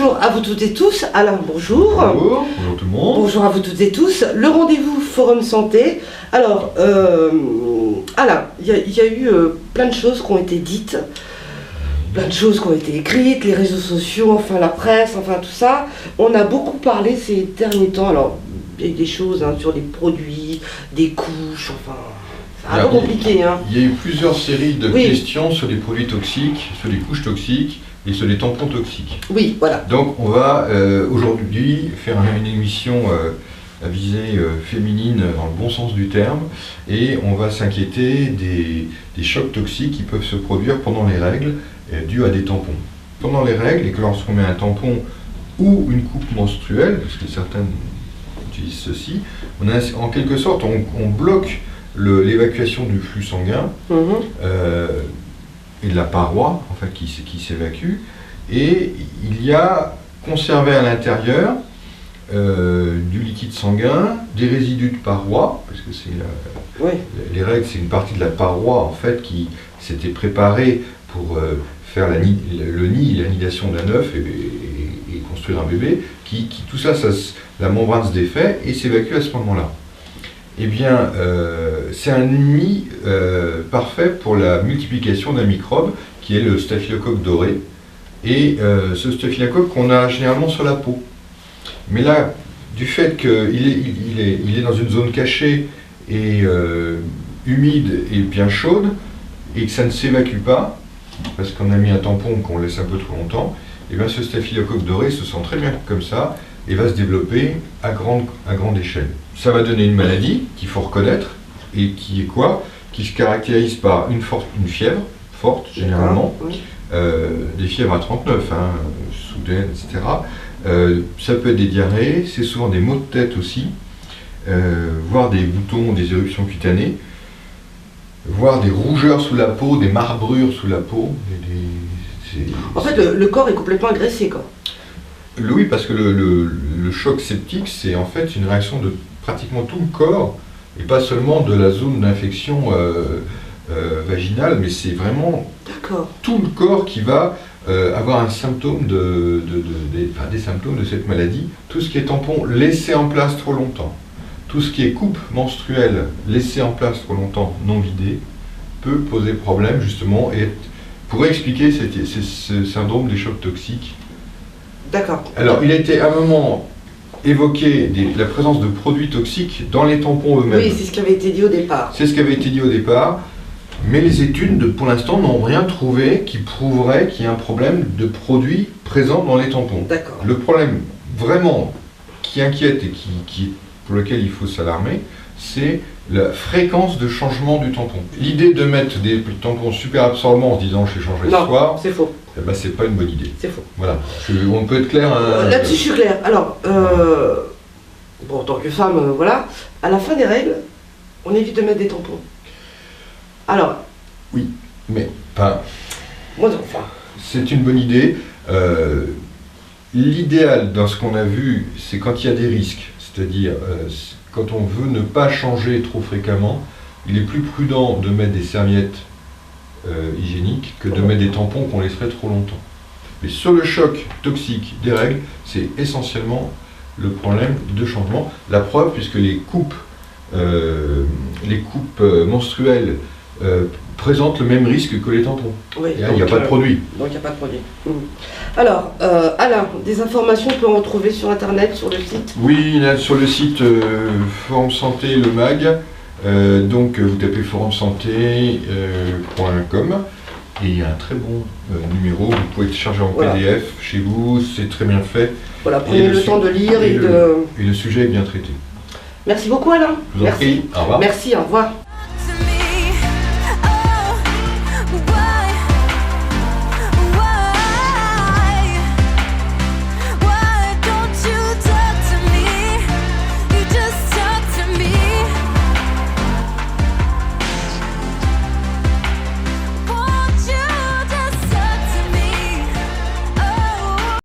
Bonjour à vous toutes et tous. Alain, bonjour. Bonjour, bonjour tout le monde. Bonjour à vous toutes et tous. Le rendez-vous Forum Santé. Alors, Alain, il y a eu plein de choses qui ont été dites, plein de choses qui ont été écrites, les réseaux sociaux, enfin la presse, enfin tout ça. On a beaucoup parlé ces derniers temps. Alors, il y a eu des choses sur les produits, des couches, enfin... C'est un peu compliqué. Il y a eu plusieurs séries de questions sur les produits toxiques, sur les couches toxiques et sur les tampons toxiques. Oui, voilà. Donc on va aujourd'hui faire une émission à visée féminine dans le bon sens du terme, et on va s'inquiéter des chocs toxiques qui peuvent se produire pendant les règles dus à des tampons. Pendant les règles, et que lorsqu'on met un tampon ou une coupe menstruelle, parce que certaines utilisent ceci, on a, en quelque sorte on bloque l'évacuation du flux sanguin et de la paroi en fait, qui s'évacue, et il y a conservé à l'intérieur du liquide sanguin, des résidus de paroi, parce que c'est les règles, c'est une partie de la paroi en fait qui s'était préparée pour faire le nid, l'anidation d'un œuf et construire un bébé, tout ça, la membrane se défait et s'évacue à ce moment-là. Eh bien, c'est un nid parfait pour la multiplication d'un microbe qui est le staphylocoque doré. Et ce staphylocoque qu'on a généralement sur la peau. Mais là, du fait qu'il est dans une zone cachée et humide et bien chaude, et que ça ne s'évacue pas, parce qu'on a mis un tampon qu'on laisse un peu trop longtemps, et bien ce staphylocoque doré se sent très bien comme ça, et va se développer à grande échelle. Ça va donner une maladie qu'il faut reconnaître, et qui est quoi? Qui se caractérise par une fièvre forte, généralement, des fièvres à 39, soudaines, etc. Ça peut être des diarrhées, c'est souvent des maux de tête aussi, voire des boutons, des éruptions cutanées, voire des rougeurs sous la peau, des marbrures sous la peau. En fait, le corps est complètement agressé, quoi. Oui, parce que le choc septique, c'est en fait une réaction de pratiquement tout le corps, et pas seulement de la zone d'infection vaginale, mais c'est vraiment tout le corps qui va avoir un symptôme des symptômes de cette maladie. Tout ce qui est tampon laissé en place trop longtemps, tout ce qui est coupe menstruelle laissée en place trop longtemps, non vidée, peut poser problème justement et pourrait expliquer ce syndrome des chocs toxiques. D'accord. Alors, il a été à un moment évoqué la présence de produits toxiques dans les tampons eux-mêmes. Oui, c'est ce qui avait été dit au départ. C'est ce qui avait été dit au départ, mais les études, pour l'instant, n'ont rien trouvé qui prouverait qu'il y a un problème de produits présents dans les tampons. D'accord. Le problème vraiment qui inquiète et pour lequel il faut s'alarmer, c'est la fréquence de changement du tampon. L'idée de mettre des tampons super absorbants en se disant je vais changer ce soir, c'est faux. Eh ben, c'est pas une bonne idée. C'est faux. Voilà. On peut être clair. Là-dessus, je suis clair. Alors, en tant que femme, voilà, à la fin des règles, on évite de mettre des tampons. Alors. Oui, mais pas. Moi, enfin. C'est une bonne idée. L'idéal dans ce qu'on a vu, c'est quand il y a des risques, c'est-à-dire quand on veut ne pas changer trop fréquemment, il est plus prudent de mettre des serviettes hygiéniques que de mettre des tampons qu'on laisserait trop longtemps. Mais sur le choc toxique des règles, c'est essentiellement le problème de changement. La preuve, puisque les coupes menstruelles présentent le même risque que les tampons. Oui, il n'y a pas de produit. Donc il n'y a pas de produit. Alors, Alain, des informations on peut en retrouver sur Internet, sur le site? Oui, là, sur le site Forum Santé, le MAG. Donc vous tapez forumsanté.com et il y a un très bon numéro, vous pouvez le charger en PDF chez vous, c'est très bien fait. Voilà, prenez le temps de lire et le sujet est bien traité. Merci beaucoup Alain. Je vous en prie, au revoir. Merci, au revoir.